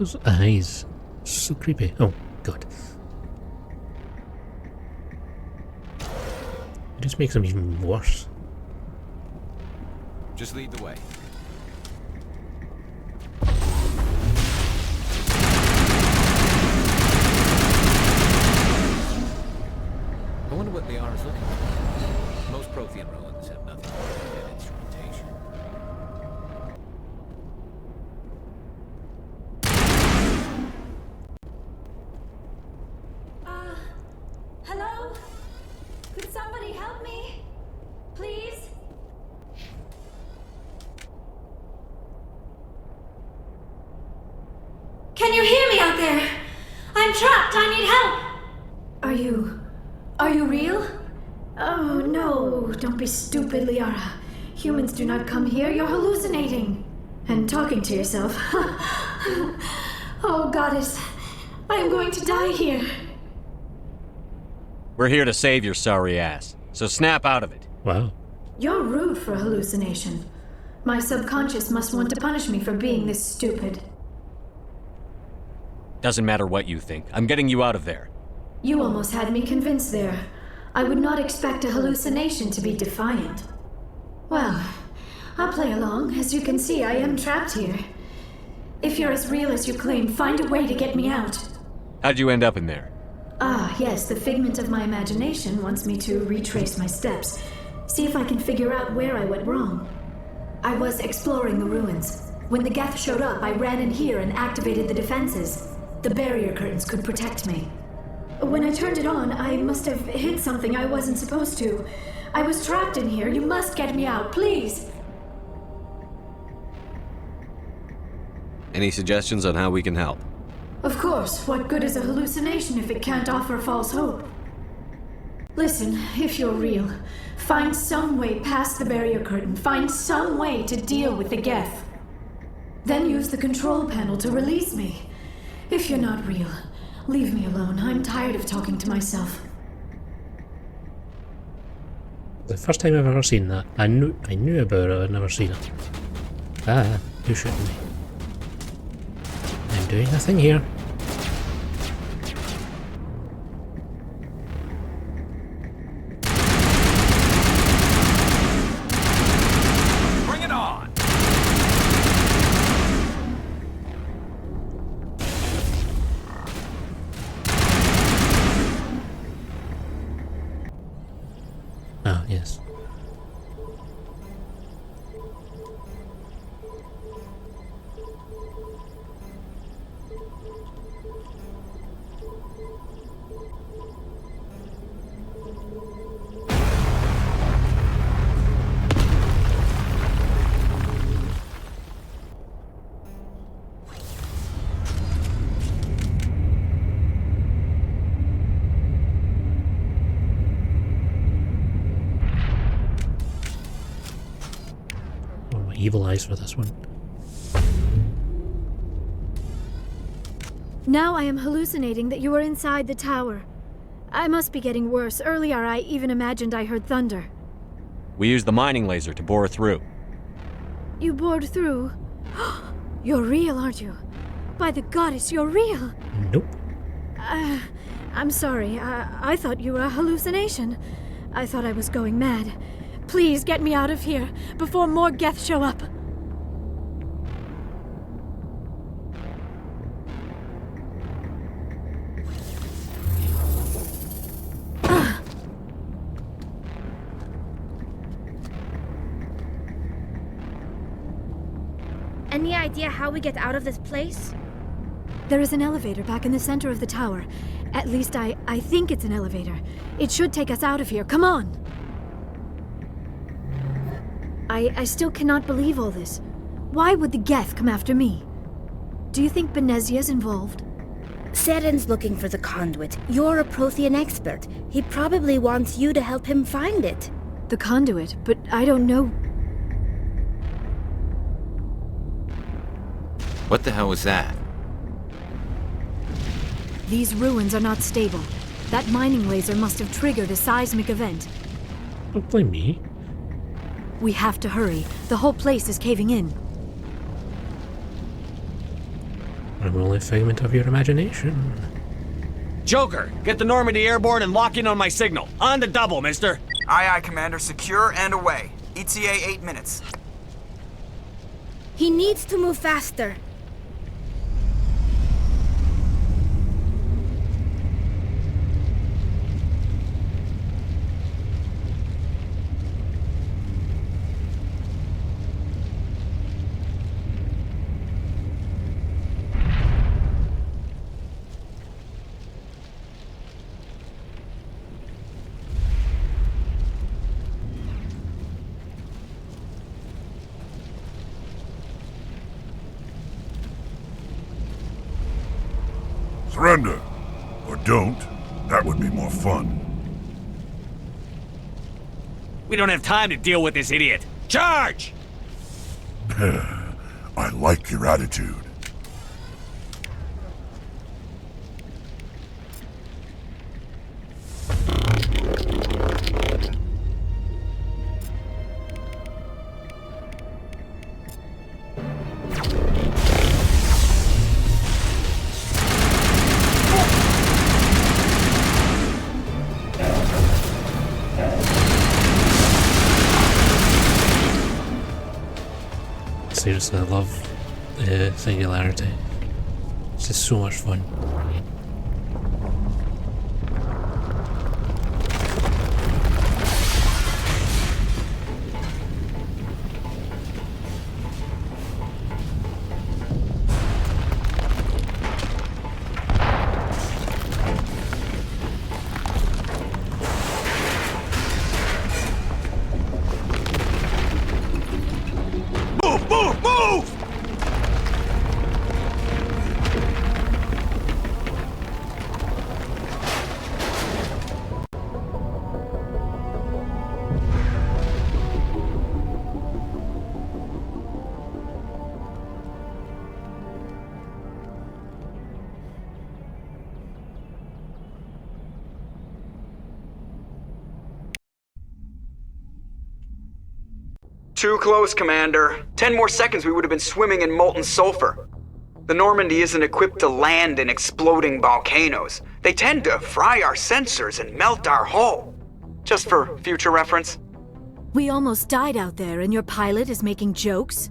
Those eyes. So creepy. Oh, God. It just makes them even worse. Just lead the way. I wonder what Leeora's looking for. Most Prothean ruins have nothing more than instrumentation. Hello? Could somebody help me? Please? Can you hear me out there? I'm trapped. I need help. Are you real? Oh, no. Don't be stupid, Leeora. Humans do not come here. You're hallucinating. And talking to yourself. Oh, Goddess. I am going to die here. We're here to save your sorry ass, so snap out of it. Wow. You're rude for a hallucination. My subconscious must want to punish me for being this stupid. Doesn't matter what you think. I'm getting you out of there. You almost had me convinced there. I would not expect a hallucination to be defiant. Well, I'll play along. As you can see, I am trapped here. If you're as real as you claim, find a way to get me out. How'd you end up in there? Ah, yes, the figment of my imagination wants me to retrace my steps. See if I can figure out where I went wrong. I was exploring the ruins. When the Geth showed up, I ran in here and activated the defenses. The barrier curtains could protect me. When I turned it on, I must have hit something I wasn't supposed to. I was trapped in here. You must get me out, please. Any suggestions on how we can help? Of course. What good is a hallucination if it can't offer false hope? Listen, if you're real, find some way past the barrier curtain. Find some way to deal with the Geth. Then use the control panel to release me. If you're not real, leave me alone. I'm tired of talking to myself. The first time I've ever seen that. I knew about it, I'd never seen it. Ah, you're shooting me. I'm doing nothing here. Bring it on! Ah, yes. Evil eyes for this one. Now I am hallucinating that you are inside the tower. I must be getting worse. Earlier I even imagined I heard thunder. We used the mining laser to bore through. You bored through? You're real, aren't you? By the goddess, you're real! Nope. I'm sorry. I thought you were a hallucination. I thought I was going mad. Please get me out of here before more Geth show up. Any idea how we get out of this place? There is an elevator back in the center of the tower. At least I think it's an elevator. It should take us out of here. Come on! I still cannot believe all this. Why would the Geth come after me? Do you think Benezia's involved? Seren's looking for the conduit. You're a Prothean expert. He probably wants you to help him find it. The conduit? But I don't know... What the hell was that? These ruins are not stable. That mining laser must have triggered a seismic event. Don't blame me. We have to hurry. The whole place is caving in. I'm only a figment of your imagination. Joker, get the Normandy airborne and lock in on my signal. On the double, mister. Aye, aye, Commander. Secure and away. ETA 8 minutes. He needs to move faster. Surrender. Or don't. That would be more fun. We don't have time to deal with this idiot. Charge! I like your attitude. Seriously, I love Singularity. It's just so much fun. Too close, Commander. 10 more seconds we would have been swimming in molten sulfur. The Normandy isn't equipped to land in exploding volcanoes. They tend to fry our sensors and melt our hull. Just for future reference. We almost died out there, and your pilot is making jokes?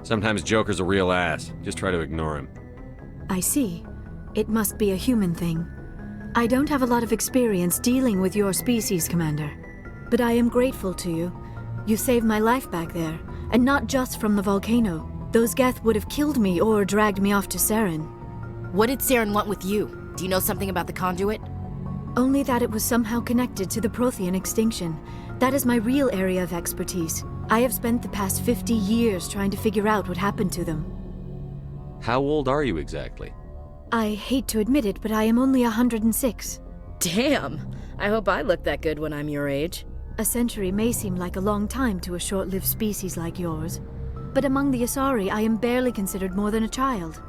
Sometimes Joker's a real ass. Just try to ignore him. I see. It must be a human thing. I don't have a lot of experience dealing with your species, Commander. But I am grateful to you. You saved my life back there, and not just from the volcano. Those Geth would have killed me or dragged me off to Saren. What did Saren want with you? Do you know something about the conduit? Only that it was somehow connected to the Prothean extinction. That is my real area of expertise. I have spent the past 50 years trying to figure out what happened to them. How old are you exactly? I hate to admit it, but I am only 106. Damn! I hope I look that good when I'm your age. A century may seem like a long time to a short-lived species like yours, but among the Asari, I am barely considered more than a child.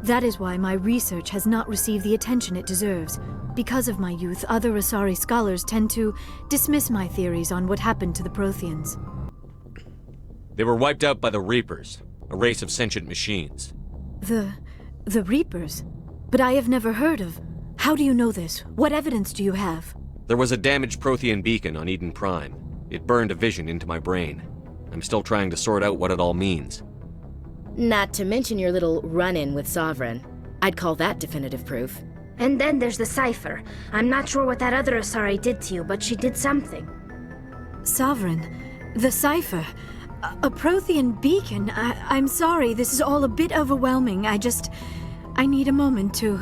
That is why my research has not received the attention it deserves. Because of my youth, other Asari scholars tend to dismiss my theories on what happened to the Protheans. They were wiped out by the Reapers, a race of sentient machines. The Reapers? But I have never heard of. How do you know this? What evidence do you have? There was a damaged Prothean beacon on Eden Prime. It burned a vision into my brain. I'm still trying to sort out what it all means. Not to mention your little run-in with Sovereign. I'd call that definitive proof. And then there's the cipher. I'm not sure what that other Asari did to you, but she did something. Sovereign, the cipher, a Prothean beacon. I'm sorry, this is all a bit overwhelming. I need a moment to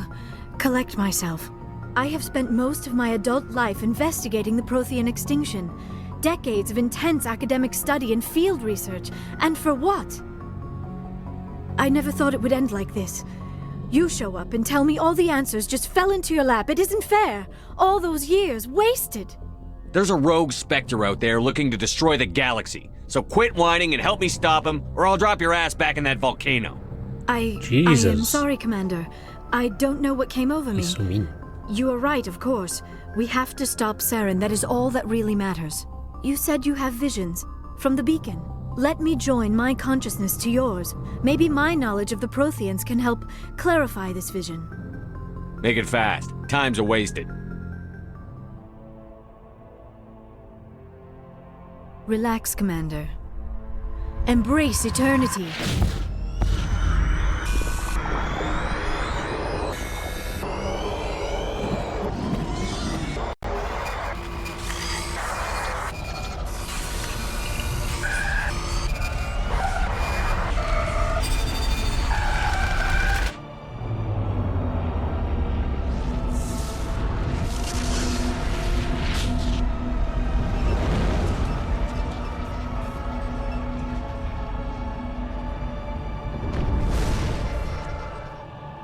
collect myself. I have spent most of my adult life investigating the Prothean extinction. Decades of intense academic study and field research. And for what? I never thought it would end like this. You show up and tell me all the answers just fell into your lap. It isn't fair. All those years wasted. There's a rogue Spectre out there looking to destroy the galaxy. So quit whining and help me stop him, or I'll drop your ass back in that volcano. Jesus. I am sorry, Commander. I don't know what came over me. He's so mean. You are right, of course. We have to stop Saren. That is all that really matters. You said you have visions. From the beacon. Let me join my consciousness to yours. Maybe my knowledge of the Protheans can help clarify this vision. Make it fast. Time's wasted. Relax, Commander. Embrace eternity.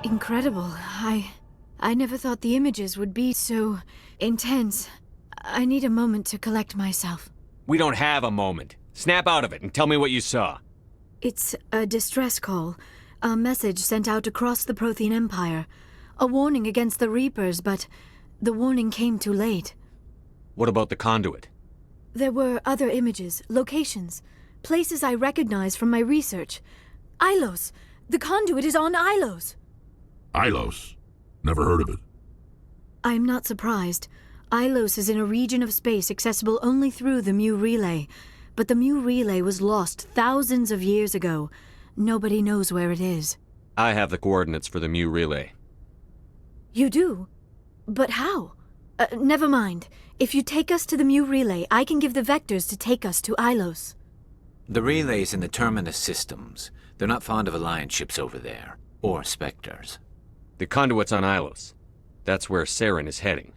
Incredible. I never thought the images would be so intense. I need a moment to collect myself. We don't have a moment. Snap out of it and tell me what you saw. It's a distress call. A message sent out across the Prothean Empire. A warning against the Reapers, but the warning came too late. What about the conduit? There were other images, locations, places I recognized from my research. Ilos! The conduit is on Ilos! Ilos? Never heard of it. I'm not surprised. Ilos is in a region of space accessible only through the Mu Relay. But the Mu Relay was lost thousands of years ago. Nobody knows where it is. I have the coordinates for the Mu Relay. You do? But how? Never mind. If you take us to the Mu Relay, I can give the vectors to take us to Ilos. The relay's in the Terminus systems. They're not fond of Alliance ships over there. Or Spectres. The conduit's on Ilos. That's where Saren is heading.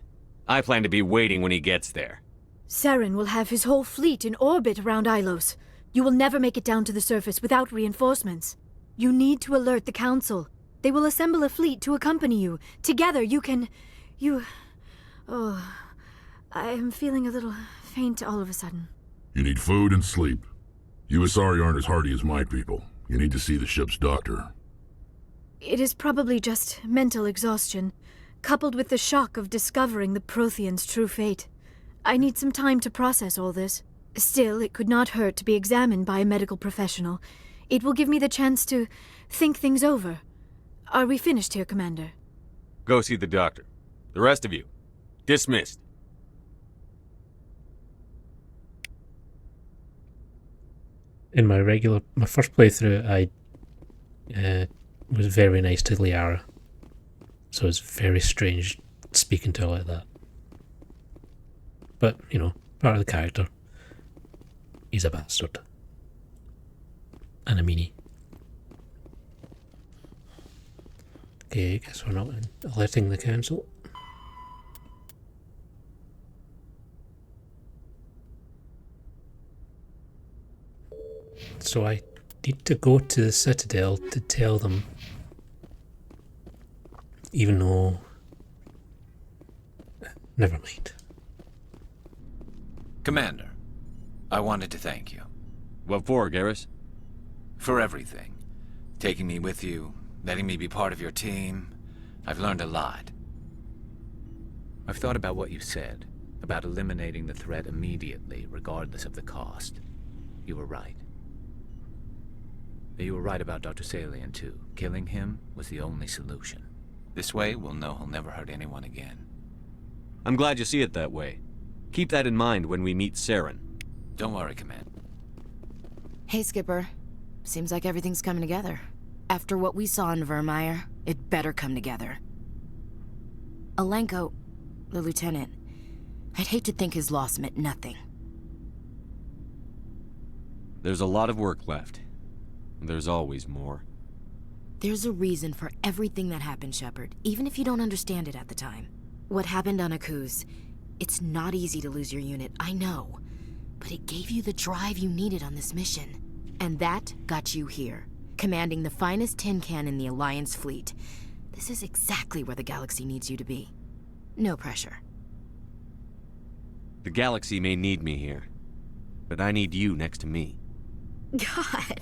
I plan to be waiting when he gets there. Saren will have his whole fleet in orbit around Ilos. You will never make it down to the surface without reinforcements. You need to alert the Council. They will assemble a fleet to accompany you. Together you can... Oh... I am feeling a little faint all of a sudden. You need food and sleep. You Asari aren't as hardy as my people. You need to see the ship's doctor. It is probably just mental exhaustion, coupled with the shock of discovering the Protheans' true fate. I need some time to process all this. Still, it could not hurt to be examined by a medical professional. It will give me the chance to think things over. Are we finished here, Commander? Go see the doctor. The rest of you, dismissed. In my first playthrough, I was very nice to Leeora. So it's very strange speaking to her like that. But, you know, part of the character. He's a bastard. And a meanie. Okay, guess we're not alerting the Council. So I need to go to the Citadel to tell them, even though... Never mind. Commander, I wanted to thank you. What for, Garrus? For everything. Taking me with you, letting me be part of your team. I've learned a lot. I've thought about what you said, about eliminating the threat immediately, regardless of the cost. You were right. You were right about Dr. Salian, too. Killing him was the only solution. This way, we'll know he'll never hurt anyone again. I'm glad you see it that way. Keep that in mind when we meet Saren. Don't worry, Commander. Hey, Skipper. Seems like everything's coming together. After what we saw in Vermeer, it better come together. Alenko, the lieutenant, I'd hate to think his loss meant nothing. There's a lot of work left. There's always more. There's a reason for everything that happened, Shepard, even if you don't understand it at the time. What happened on Akuz, it's not easy to lose your unit, I know. But it gave you the drive you needed on this mission. And that got you here, commanding the finest tin can in the Alliance fleet. This is exactly where the galaxy needs you to be. No pressure. The galaxy may need me here, but I need you next to me. God,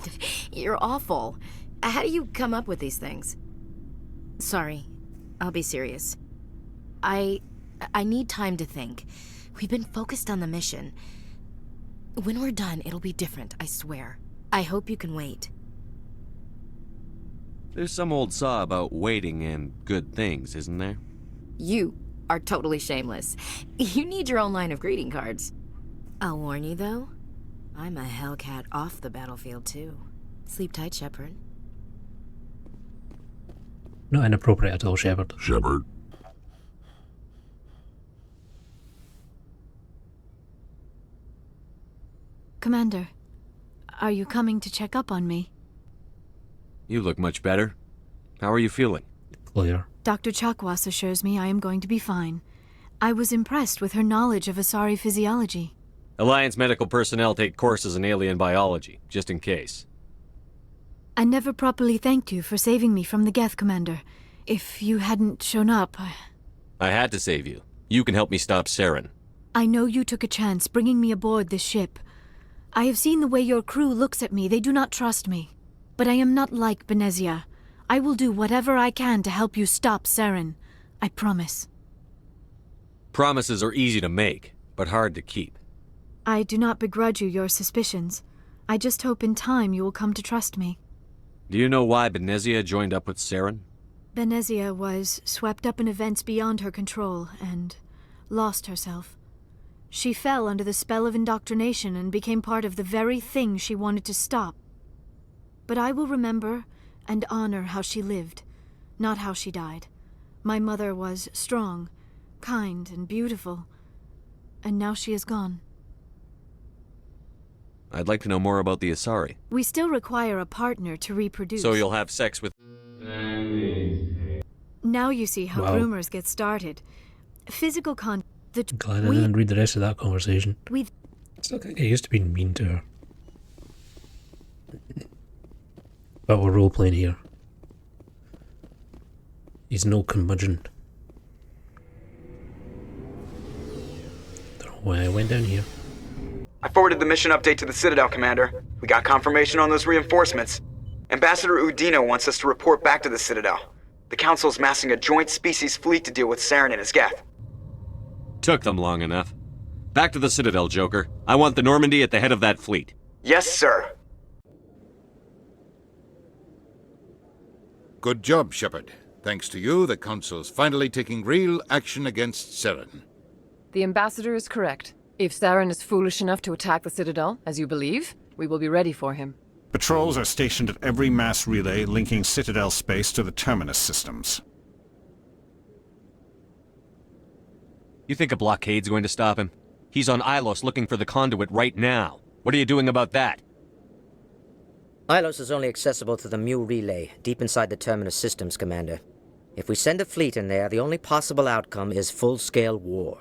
you're awful. How do you come up with these things? Sorry, I'll be serious. I need time to think. We've been focused on the mission. When we're done, it'll be different, I swear. I hope you can wait. There's some old saw about waiting and good things, isn't there? You are totally shameless. You need your own line of greeting cards. I'll warn you, though. I'm a Hellcat off the battlefield, too. Sleep tight, Shepard. Not inappropriate at all, Shepard. Shepard. Commander, are you coming to check up on me? You look much better. How are you feeling? Clear. Dr. Chakwas assures me I am going to be fine. I was impressed with her knowledge of Asari physiology. Alliance medical personnel take courses in alien biology, just in case. I never properly thanked you for saving me from the Geth, Commander. If you hadn't shown up... I had to save you. You can help me stop Saren. I know you took a chance bringing me aboard this ship. I have seen the way your crew looks at me. They do not trust me. But I am not like Benezia. I will do whatever I can to help you stop Saren. I promise. Promises are easy to make, but hard to keep. I do not begrudge you your suspicions. I just hope in time you will come to trust me. Do you know why Benezia joined up with Saren? Benezia was swept up in events beyond her control and lost herself. She fell under the spell of indoctrination and became part of the very thing she wanted to stop. But I will remember and honor how she lived, not how she died. My mother was strong, kind, and beautiful, and now she is gone. I'd like to know more about the Asari. We still require a partner to reproduce. So you'll have sex with... Now you see how Wow. rumors get started. Physical Glad I didn't read the rest of that conversation. We Still think I used to be mean to her. But we're role-playing here. He's no curmudgeon. Don't know why I went down here. I forwarded the mission update to the Citadel, Commander. We got confirmation on those reinforcements. Ambassador Udina wants us to report back to the Citadel. The Council's massing a joint species fleet to deal with Saren and his Geth. Took them long enough. Back to the Citadel, Joker. I want the Normandy at the head of that fleet. Yes, sir. Good job, Shepard. Thanks to you, the Council's finally taking real action against Saren. The Ambassador is correct. If Saren is foolish enough to attack the Citadel, as you believe, we will be ready for him. Patrols are stationed at every mass relay linking Citadel space to the Terminus systems. You think a blockade's going to stop him? He's on Ilos looking for the conduit right now. What are you doing about that? Ilos is only accessible to the Mu relay, deep inside the Terminus systems, Commander. If we send a fleet in there, the only possible outcome is full-scale war.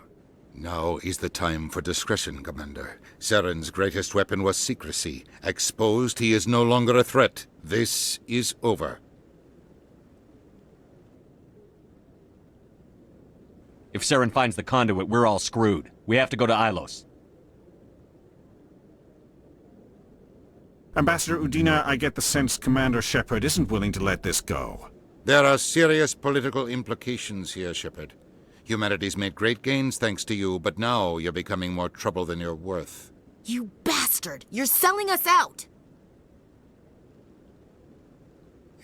Now is the time for discretion, Commander. Saren's greatest weapon was secrecy. Exposed, he is no longer a threat. This is over. If Saren finds the conduit, we're all screwed. We have to go to Ilos. Ambassador Udina, I get the sense Commander Shepard isn't willing to let this go. There are serious political implications here, Shepard. Humanity's made great gains thanks to you, but now you're becoming more trouble than you're worth. You bastard! You're selling us out!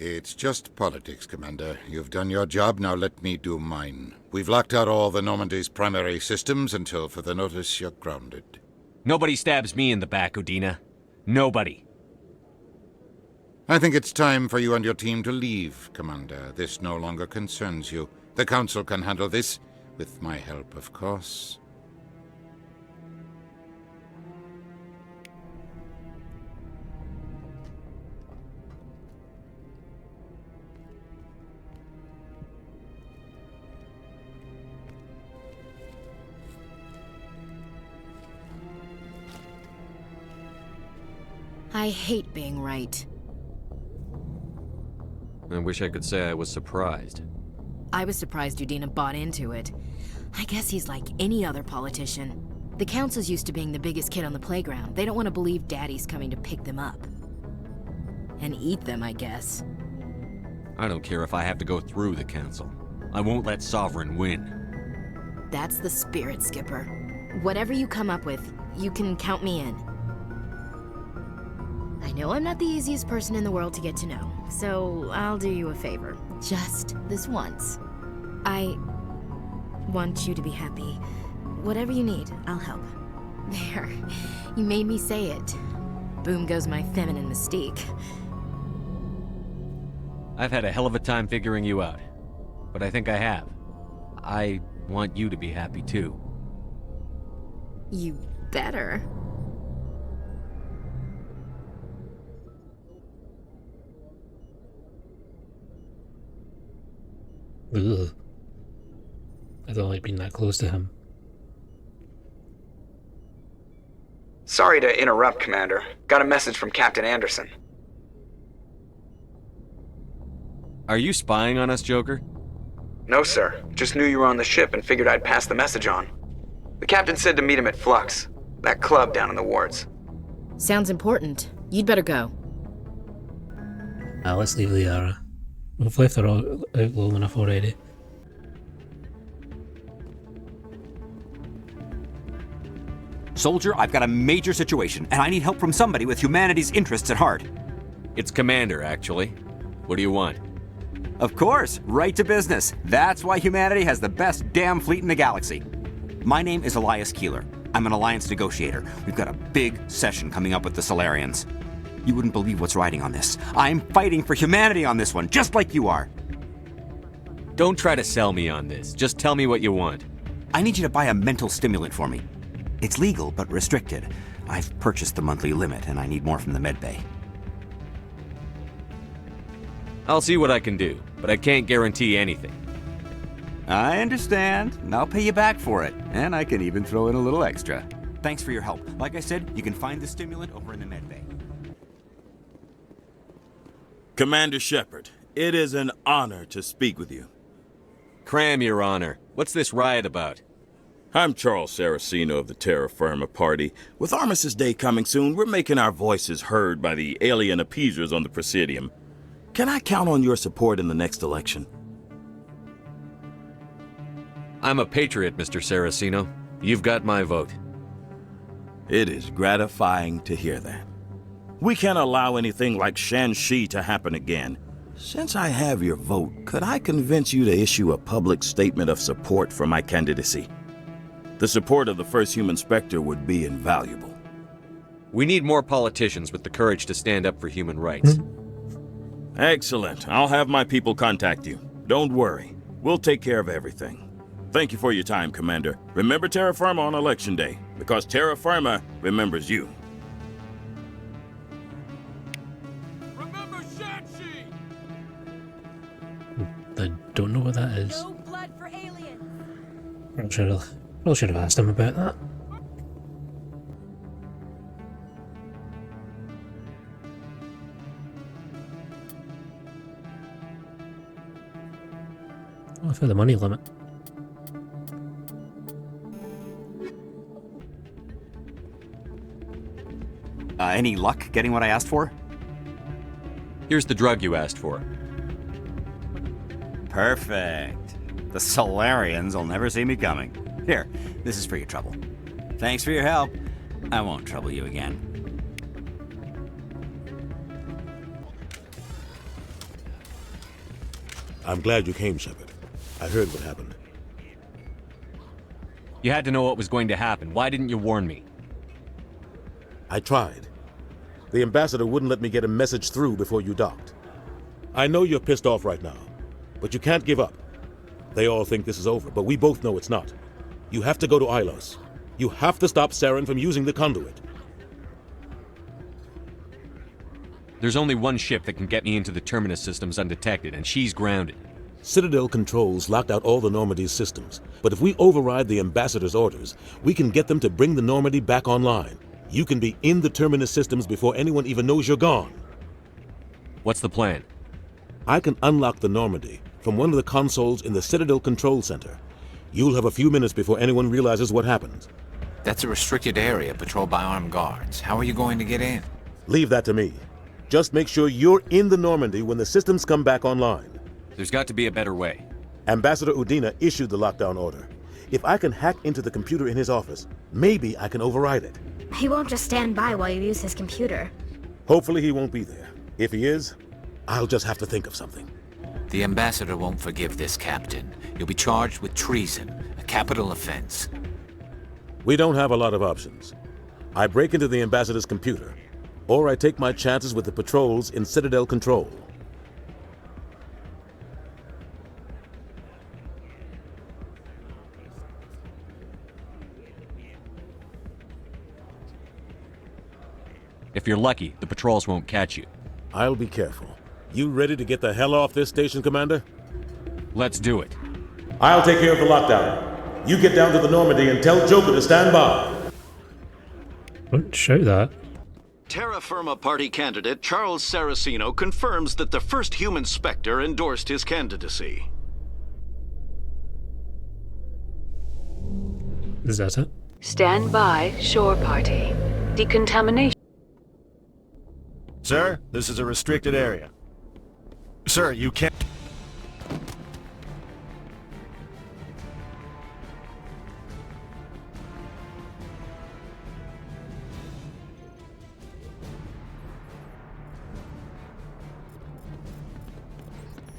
It's just politics, Commander. You've done your job, now let me do mine. We've locked out all the Normandy's primary systems until further notice you're grounded. Nobody stabs me in the back, Udina. Nobody. I think it's time for you and your team to leave, Commander. This no longer concerns you. The Council can handle this, with my help, of course. I hate being right. I wish I could say I was surprised. I was surprised Udina bought into it. I guess he's like any other politician. The Council's used to being the biggest kid on the playground. They don't want to believe Daddy's coming to pick them up. And eat them, I guess. I don't care if I have to go through the Council. I won't let Sovereign win. That's the spirit, Skipper. Whatever you come up with, you can count me in. I know I'm not the easiest person in the world to get to know, so I'll do you a favor. Just this once. I want you to be happy. Whatever you need, I'll help. There. You made me say it. Boom goes my feminine mystique. I've had a hell of a time figuring you out. But I think I have. I want you to be happy too. You better. Ugh. I don't like being that close to him. Sorry to interrupt, Commander. Got a message from Captain Anderson. Are you spying on us, Joker? No, sir. Just knew you were on the ship and figured I'd pass the message on. The captain said to meet him at Flux, that club down in the wards. Sounds important. You'd better go. Let's leave Leeora. We've left her out long enough already. Soldier, I've got a major situation, and I need help from somebody with humanity's interests at heart. It's Commander, actually. What do you want? Of course, right to business. That's why humanity has the best damn fleet in the galaxy. My name is Elias Keeler. I'm an alliance negotiator. We've got a big session coming up with the Solarians. You wouldn't believe what's riding on this. I'm fighting for humanity on this one, just like you are. Don't try to sell me on this. Just tell me what you want. I need you to buy a mental stimulant for me. It's legal, but restricted. I've purchased the monthly limit, and I need more from the medbay. I'll see what I can do, but I can't guarantee anything. I understand, and I'll pay you back for it. And I can even throw in a little extra. Thanks for your help. Like I said, you can find the stimulant over in the medbay. Commander Shepard, it is an honor to speak with you. Cram, Your Honor. What's this riot about? I'm Charles Saraceno of the Terra Firma Party. With Armistice Day coming soon, we're making our voices heard by the alien appeasers on the Presidium. Can I count on your support in the next election? I'm a patriot, Mr. Saraceno. You've got my vote. It is gratifying to hear that. We can't allow anything like Shanxi to happen again. Since I have your vote, could I convince you to issue a public statement of support for my candidacy? The support of the first human Spectre would be invaluable. We need more politicians with the courage to stand up for human rights. Excellent. I'll have my people contact you. Don't worry. We'll take care of everything. Thank you for your time, Commander. Remember Terra Firma on Election Day, because Terra Firma remembers you. Remember Shanxi! I don't know what that is. No blood for aliens. Probably should have asked him about that. Oh, for the money limit. Any luck getting what I asked for? Here's the drug you asked for. Perfect. The Solarians will never see me coming. Here, this is for your trouble. Thanks for your help. I won't trouble you again. I'm glad you came, Shepard. I heard what happened. You had to know what was going to happen. Why didn't you warn me? I tried. The ambassador wouldn't let me get a message through before you docked. I know you're pissed off right now, but you can't give up. They all think this is over, but we both know it's not. You have to go to Ilos. You have to stop Saren from using the conduit. There's only one ship that can get me into the Terminus systems undetected, and she's grounded. Citadel controls locked out all the Normandy's systems, but if we override the ambassador's orders, we can get them to bring the Normandy back online. You can be in the Terminus systems before anyone even knows you're gone. What's the plan? I can unlock the Normandy from one of the consoles in the Citadel Control Center. You'll have a few minutes before anyone realizes what happened. That's a restricted area patrolled by armed guards. How are you going to get in? Leave that to me. Just make sure you're in the Normandy when the systems come back online. There's got to be a better way. Ambassador Udina issued the lockdown order. If I can hack into the computer in his office, maybe I can override it. He won't just stand by while you use his computer. Hopefully he won't be there. If he is, I'll just have to think of something. The ambassador won't forgive this, Captain. You'll be charged with treason, a capital offense. We don't have a lot of options. I break into the ambassador's computer, or I take my chances with the patrols in Citadel control. If you're lucky, the patrols won't catch you. I'll be careful. You ready to get the hell off this station, Commander? Let's do it. I'll take care of the lockdown. You get down to the Normandy and tell Joker to stand by. Don't shout that. Terra Firma Party candidate Charles Saraceno confirms that the first human Spectre endorsed his candidacy. Is that it? Stand by, shore party. Decontamination. Sir, this is a restricted area. Sir, you can't...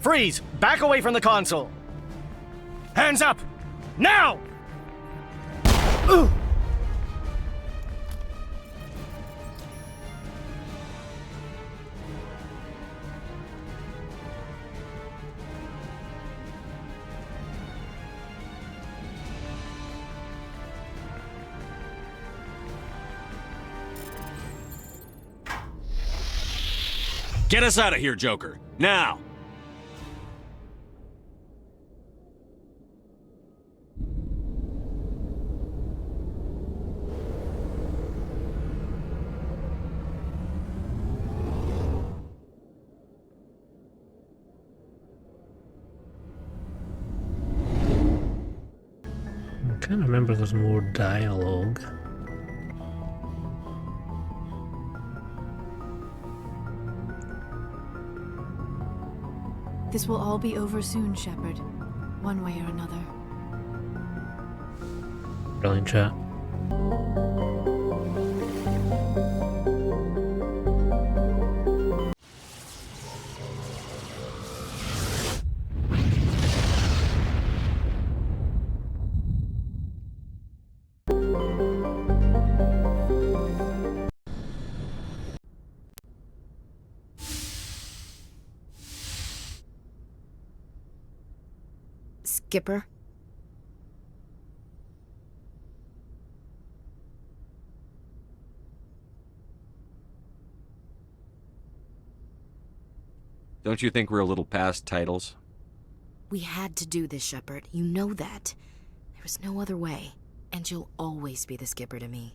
Freeze! Back away from the console! Hands up! Now! Ooh! Get us out of here, Joker. Now! I can't remember there's more dialogue. This will all be over soon, Shepard. One way or another. Brilliant chat. Skipper? Don't you think we're a little past titles? We had to do this, Shepard. You know that. There was no other way. And you'll always be the skipper to me.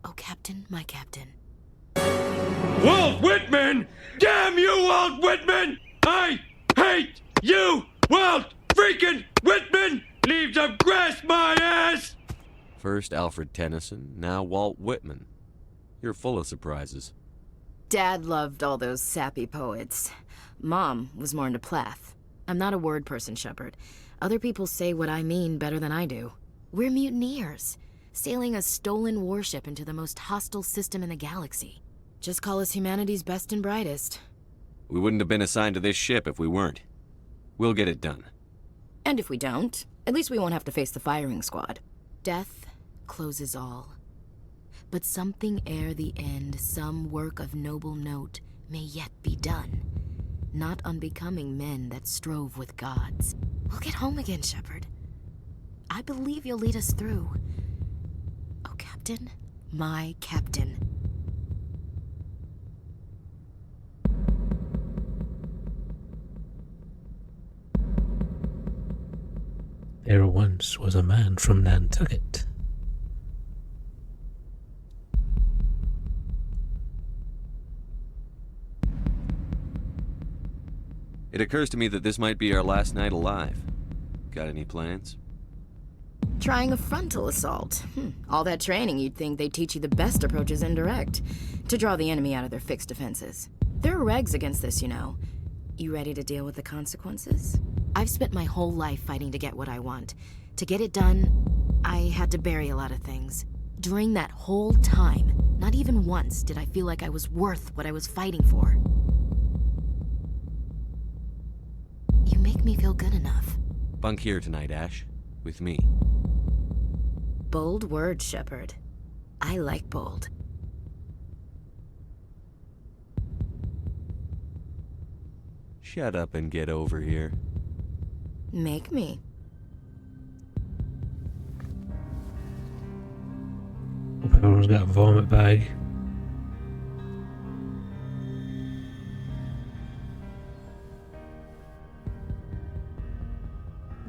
Oh, Captain, my captain. Walt Whitman! Damn you, Walt Whitman! I hate you, Walt freaking Whitman! Leave some grass my ass! First Alfred Tennyson, now Walt Whitman. You're full of surprises. Dad loved all those sappy poets. Mom was more into Plath. I'm not a word person, Shepard. Other people say what I mean better than I do. We're mutineers, sailing a stolen warship into the most hostile system in the galaxy. Just call us humanity's best and brightest. We wouldn't have been assigned to this ship if we weren't. We'll get it done. And if we don't, at least we won't have to face the firing squad. Death closes all. But something ere the end, some work of noble note, may yet be done. Not unbecoming men that strove with gods. We'll get home again, Shepard. I believe you'll lead us through. Oh, Captain, my captain. There once was a man from Nantucket. It occurs to me that this might be our last night alive. Got any plans? Trying a frontal assault. All that training, you'd think they'd teach you the best approach is indirect, to draw the enemy out of their fixed defenses. There are regs against this, you know. You ready to deal with the consequences? I've spent my whole life fighting to get what I want. To get it done, I had to bury a lot of things. During that whole time, Not even once did I feel like I was worth what I was fighting for. You make me feel good enough. Bunk here tonight, Ash. With me. Bold words, Shepard. I like bold. Shut up and get over here. Make me. Hope everyone's got a vomit bag.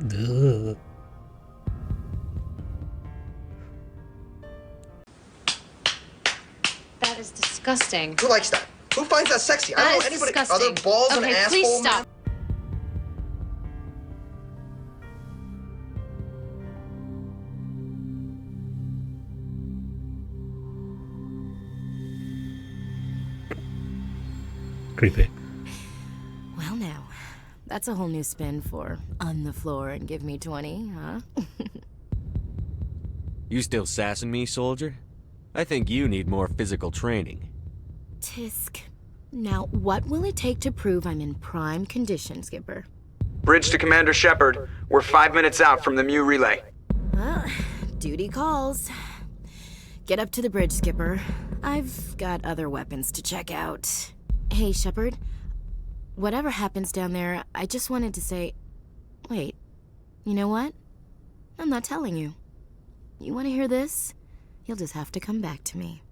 Ugh. That is disgusting. Who likes that? Who finds that sexy? I That don't know is anybody. disgusting. Are there balls in Okay, an asshole? please stop. Creepy. Well now, that's a whole new spin for on the floor and give me 20, huh? You still sassing me, soldier? I think you need more physical training. Tisk. Now, what will it take to prove I'm in prime condition, Skipper? Bridge to Commander Shepard. We're 5 minutes out from the Mu relay. Well, duty calls. Get up to the bridge, Skipper. I've got other weapons to check out. Hey, Shepard. Whatever happens down there, I just wanted to say... Wait. You know what? I'm not telling you. You want to hear this? You'll just have to come back to me.